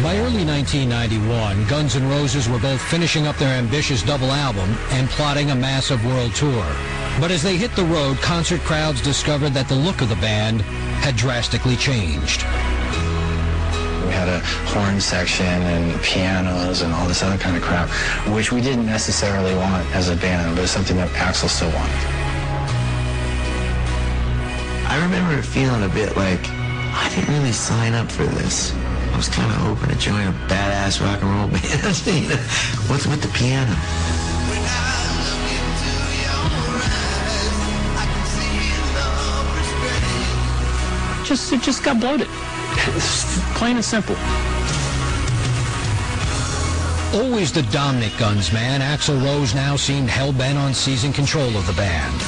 By early 1991, Guns N' Roses were both finishing up their ambitious double album and plotting a massive world tour. But as they hit the road, concert crowds discovered that the look of the band had drastically changed. We had a horn section and pianos and all this other kind of crap, which we didn't necessarily want as a band, but it's something that Axl still wanted. I remember feeling a bit like I didn't really sign up for this. I was kind of hoping to join a badass rock and roll band. You know, what's with the piano? It just got bloated. Plain and simple. Always the dominant Guns man, Axl Rose now seemed hell-bent on seizing control of the band.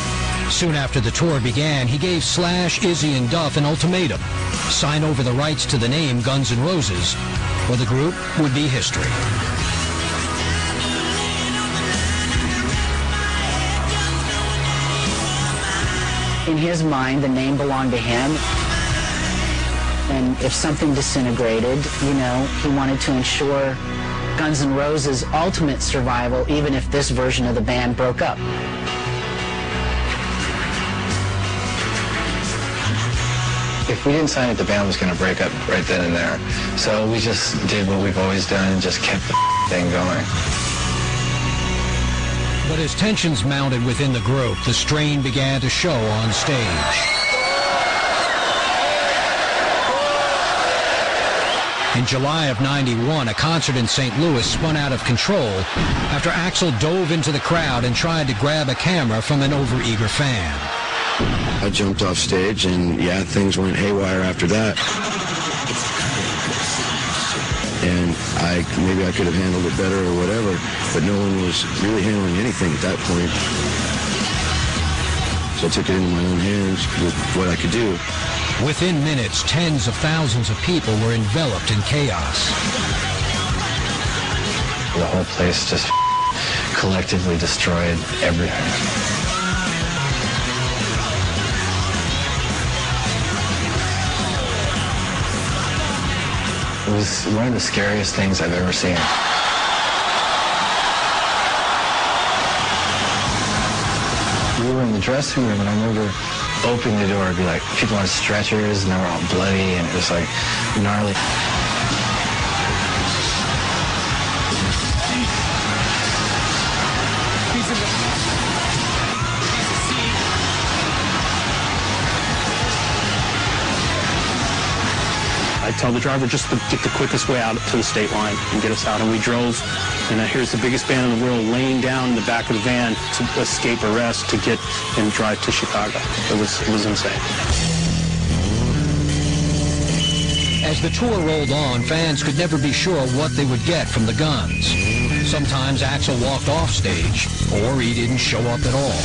Soon after the tour began, he gave Slash, Izzy, and Duff an ultimatum: sign over the rights to the name Guns N' Roses, or the group would be history. In his mind, the name belonged to him. And if something disintegrated, you know, he wanted to ensure Guns N' Roses' ultimate survival, even if this version of the band broke up. If we didn't sign it, the band was going to break up right then and there. So we just did what we've always done and just kept the thing going. But as tensions mounted within the group, the strain began to show on stage. In July of '91, a concert in St. Louis spun out of control after Axl dove into the crowd and tried to grab a camera from an overeager fan. I jumped off stage, and yeah, things went haywire after that. And maybe I could have handled it better or whatever, but no one was really handling anything at that point. So I took it into my own hands with what I could do. Within minutes, tens of thousands of people were enveloped in chaos. The whole place just collectively destroyed everything. It was one of the scariest things I've ever seen. We were in the dressing room, and I remember opening the door, it'd be like people on stretchers, and they were all bloody, and it was like gnarly. I tell the driver just to get the quickest way out to the state line and get us out. And we drove, and here's the biggest band in the world laying down in the back of the van to escape arrest to get and drive to Chicago. It was insane. As the tour rolled on, fans could never be sure what they would get from the Guns. Sometimes Axl walked off stage, or he didn't show up at all.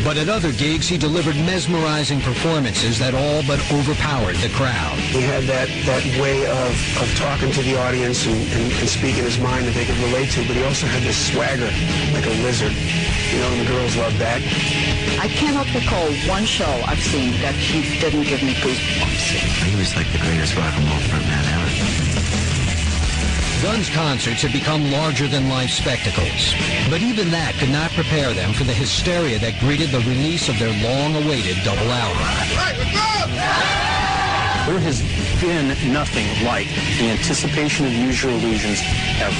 But at other gigs, he delivered mesmerizing performances that all but overpowered the crowd. He had that way of talking to the audience and speaking his mind that they could relate to, but he also had this swagger, like a lizard. You know, and the girls loved that. I cannot recall one show I've seen that he didn't give me goosebumps. He was like the greatest rock and roll frontman ever. Guns concerts had become larger-than-life spectacles, but even that could not prepare them for the hysteria that greeted the release of their long-awaited double album. There has been nothing like the anticipation of Use Your Illusions ever.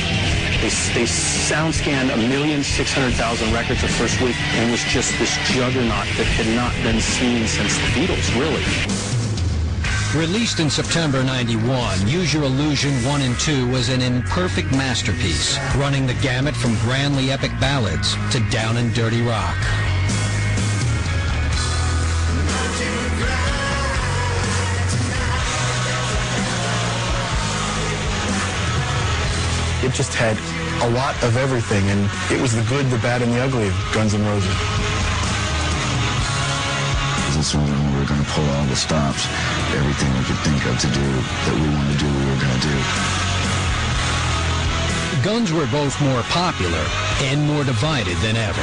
They sound scanned 1,600,000 records the first week, and it was just this juggernaut that had not been seen since the Beatles, really. Released in September '91, Use Your Illusion 1 and 2 was an imperfect masterpiece, running the gamut from grandly epic ballads to down and dirty rock. It just had a lot of everything, and it was the good, the bad, and the ugly of Guns N' Roses. This was when we were going to pull all the stops. Everything we could think of to do that we wanted to do, we were going to do. Guns were both more popular and more divided than ever.